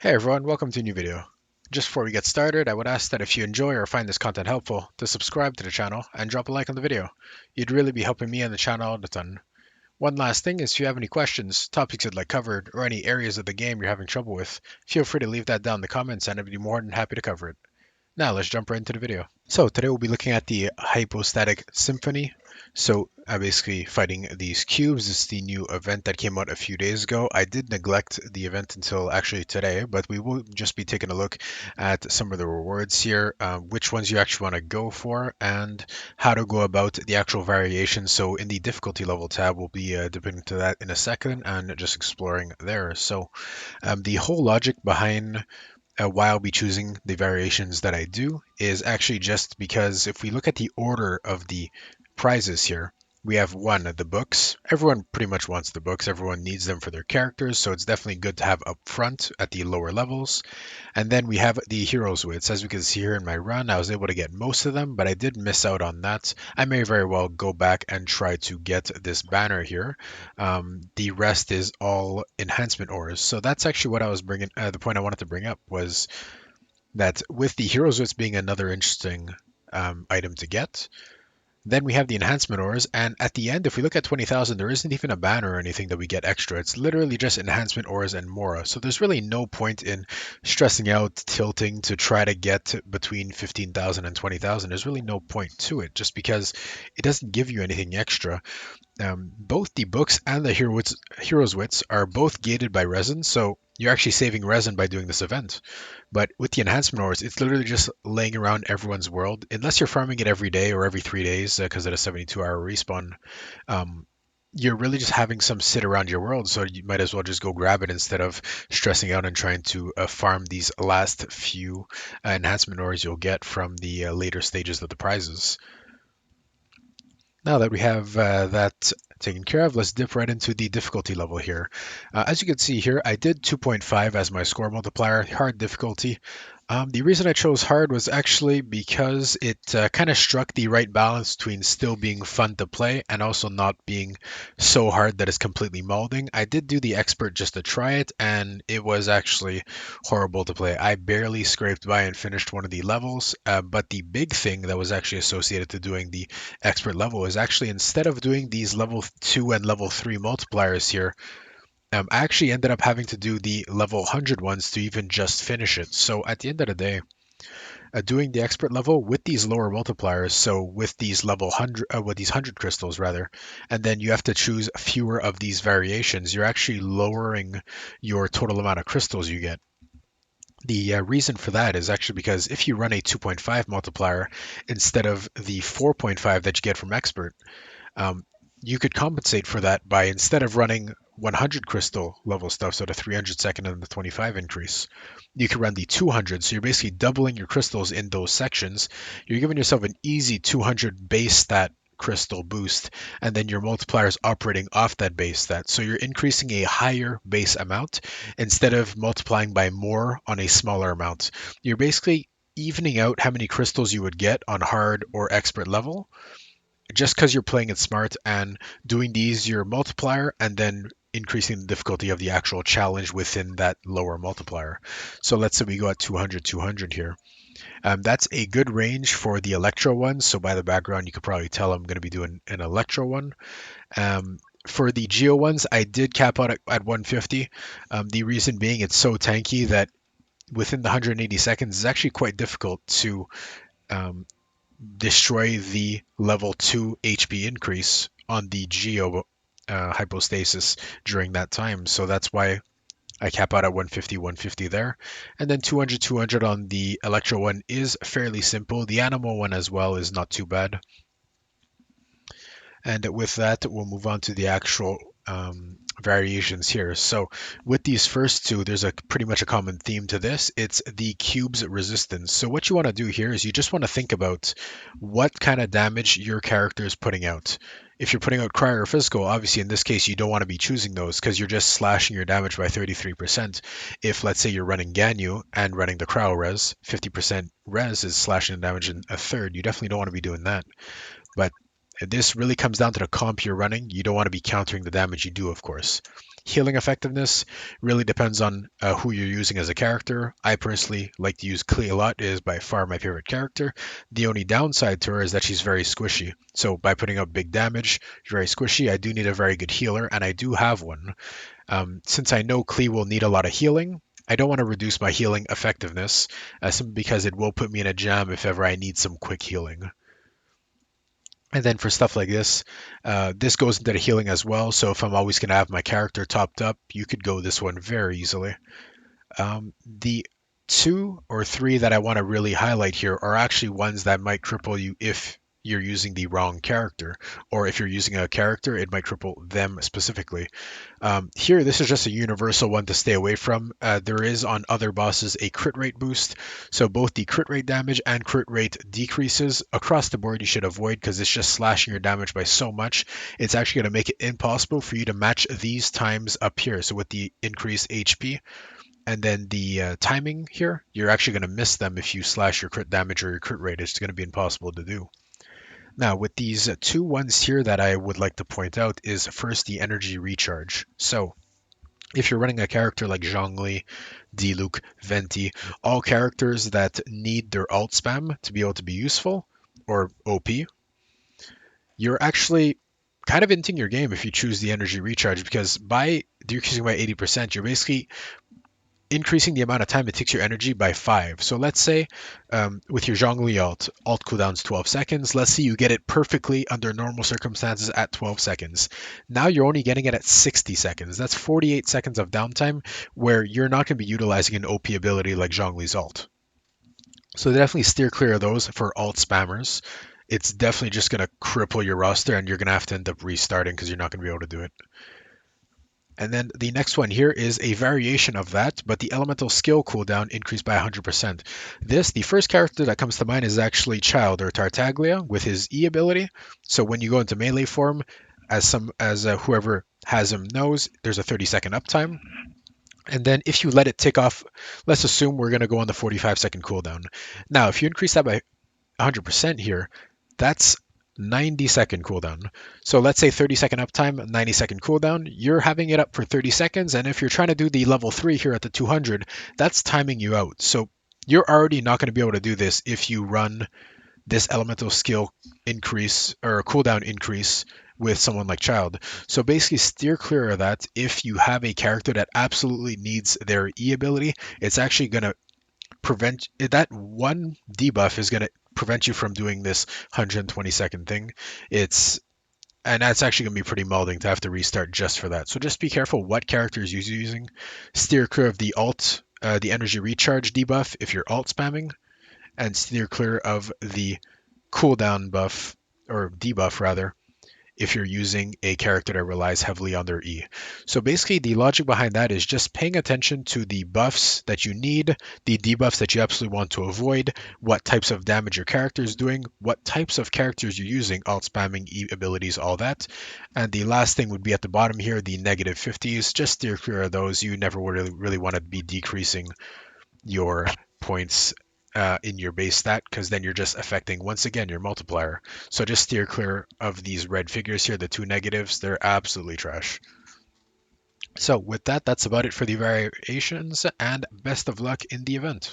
Hey everyone, welcome to a new video. Just before we get started, I would ask that if you enjoy or find this content helpful, to subscribe to the channel and drop a like on the video. You'd really be helping me and the channel out a ton. One last thing is if you have any questions, topics you'd like covered, or any areas of the game you're having trouble with, feel free to leave that down in the comments and I'd be more than happy to cover it. Now let's jump right into the video. So today we'll be looking at the Hypostatic Symphony. So basically fighting these cubes is the new event that came out a few days ago. I did neglect the event until actually today, but we will just be taking a look at some of the rewards here, which ones you actually want to go for, and how to go about the actual variations. So in the difficulty level tab, we'll be dipping into that in a second and just exploring there. So the whole logic behind why I'll be choosing the variations that I do is actually just because if we look at the order of the prizes here, we have one, the books. Everyone pretty much wants the books. Everyone needs them for their characters, so it's definitely good to have up front at the lower levels. And then we have the heroes wits. As we can see here in my run, I was able to get most of them, but I did miss out on that. I may very well go back and try to get this banner here. The rest is all enhancement ores. So that's actually what I was bringing. The point I wanted to bring up was that with the heroes wits being another interesting item to get, then we have the enhancement ores, and at the end, if we look at 20,000, there isn't even a banner or anything that we get extra. It's literally just enhancement ores and mora. So there's really no point in stressing out, tilting to try to get between 15,000 and 20,000. There's really no point to it, just because it doesn't give you anything extra. Both the books and the heroes wits are both gated by resin, so you're actually saving resin by doing this event. But with the enhancement ores, it's literally just laying around everyone's world, unless you're farming it every day or every 3 days because of the 72-hour respawn. Um, you're really just having some sit around your world, so you might as well just go grab it instead of stressing out and trying to farm these last few enhancement ores you'll get from the later stages of the prizes. Now that we have that taken care of, let's dip right into the difficulty level here. As you can see here, I did 2.5 as my score multiplier, hard difficulty. The reason I chose hard was actually because it kind of struck the right balance between still being fun to play and also not being so hard that it's completely molding. I did do the expert just to try it, and it was actually horrible to play. I barely scraped by and finished one of the levels, but the big thing that was actually associated to doing the expert level is actually instead of doing these level 2 and level 3 multipliers here, I actually ended up having to do the level 100 ones to even just finish it. So at the end of the day, doing the expert level with these lower multipliers, so with these level 100, with these 100 crystals rather, and then you have to choose fewer of these variations, you're actually lowering your total amount of crystals you get. The reason for that is actually because if you run a 2.5 multiplier instead of the 4.5 that you get from expert, um, you could compensate for that by instead of running 100 crystal level stuff, so the 300 second and the 25 increase, you could run the 200. So you're basically doubling your crystals in those sections. You're giving yourself an easy 200 base stat crystal boost, and then your multiplier is operating off that base stat. So you're increasing a higher base amount instead of multiplying by more on a smaller amount. You're basically evening out how many crystals you would get on hard or expert level just because you're playing it smart and doing the easier multiplier and then increasing the difficulty of the actual challenge within that lower multiplier. So let's say we go at 200, 200 here. That's a good range for the Electro one. So by the background, you could probably tell I'm going to be doing an Electro one. For the Geo ones, I did cap out at 150. The reason being it's so tanky that within the 180 seconds, it's actually quite difficult to um, destroy the level 2 HP increase on the Geo hypostasis during that time. So that's why I cap out at 150, 150 there. And then 200, 200 on the Electro one is fairly simple. The Animal one as well is not too bad. And with that, we'll move on to the actual variations here. So with these first two, there's a pretty much a common theme to this. It's the cube's resistance. So what you want to do here is you just want to think about what kind of damage your character is putting out. If you're putting out cryo or physical, obviously in this case you don't want to be choosing those because you're just slashing your damage by 33%. If let's say you're running Ganyu and running the cryo res, 50% res is slashing the damage in a third. You definitely don't want to be doing that. But This really comes down to the comp you're running. You don't want to be countering the damage you do, of course. Healing effectiveness really depends on who you're using as a character. I personally like to use Klee a lot. It is by far my favorite character. The only downside to her is that she's very squishy. So by putting up big damage, she's very squishy. I do need a very good healer, and I do have one. Since I know Klee will need a lot of healing, I don't want to reduce my healing effectiveness, simply because it will put me in a jam if ever I need some quick healing. And then for stuff like this goes into the healing as well. So if I'm always going to have my character topped up, you could go this one very easily. The two or three that I want to really highlight here are actually ones that might cripple you if you're using the wrong character, or if you're using a character, it might cripple them specifically. Here, this is just a universal one to stay away from. There is on other bosses a crit rate boost, so both the crit rate damage and crit rate decreases across the board you should avoid because it's just slashing your damage by so much. It's actually going to make it impossible for you to match these times up here. So with the increased HP and then the timing here, you're actually going to miss them if you slash your crit damage or your crit rate. It's going to be impossible to do. Now, with these two ones here that I would like to point out is first the energy recharge. So, if you're running a character like Zhongli, Diluc, Venti, all characters that need their alt spam to be able to be useful, or OP, you're actually kind of inting your game if you choose the energy recharge, because by decreasing by 80%, you're basically increasing the amount of time it takes your energy by 5. So let's say with your Zhongli alt cooldown's 12 seconds. Let's say you get it perfectly under normal circumstances at 12 seconds. Now you're only getting it at 60 seconds. That's 48 seconds of downtime where you're not going to be utilizing an OP ability like Zhongli's alt. So definitely steer clear of those for alt spammers. It's definitely just going to cripple your roster and you're going to have to end up restarting because you're not going to be able to do it. And then the next one here is a variation of that, but the elemental skill cooldown increased by 100%. The first character that comes to mind is actually Child or Tartaglia with his E ability. So when you go into melee form, as whoever has him knows, there's a 30-second uptime. And then if you let it tick off, let's assume we're going to go on the 45-second cooldown. Now, if you increase that by 100% here, that's 90-second cooldown. So let's say 30-second uptime, 90-second cooldown. You're having it up for 30 seconds, and if you're trying to do the level 3 here at the 200, that's timing you out. So you're already not going to be able to do this if you run this elemental skill increase or cooldown increase with someone like Child. So basically steer clear of that. If you have a character that absolutely needs their E ability, it's actually going to prevent that one debuff is going to prevent you from doing this 120-second thing. And that's actually going to be pretty mauling to have to restart just for that. So just be careful what characters you're using. Steer clear of the the energy recharge debuff if you're alt spamming, and steer clear of the cooldown buff or debuff rather if you're using a character that relies heavily on their E. So basically the logic behind that is just paying attention to the buffs that you need, the debuffs that you absolutely want to avoid, what types of damage your character is doing, what types of characters you're using, alt spamming, E abilities, all that. And the last thing would be at the bottom here, the negative 50s. Just steer clear of those. You never really want to be decreasing your points in your base stat, because then you're just affecting once again your multiplier. So just steer clear of these red figures here, the two negatives. They're absolutely trash. So with that, that's about it for the variations, and best of luck in the event.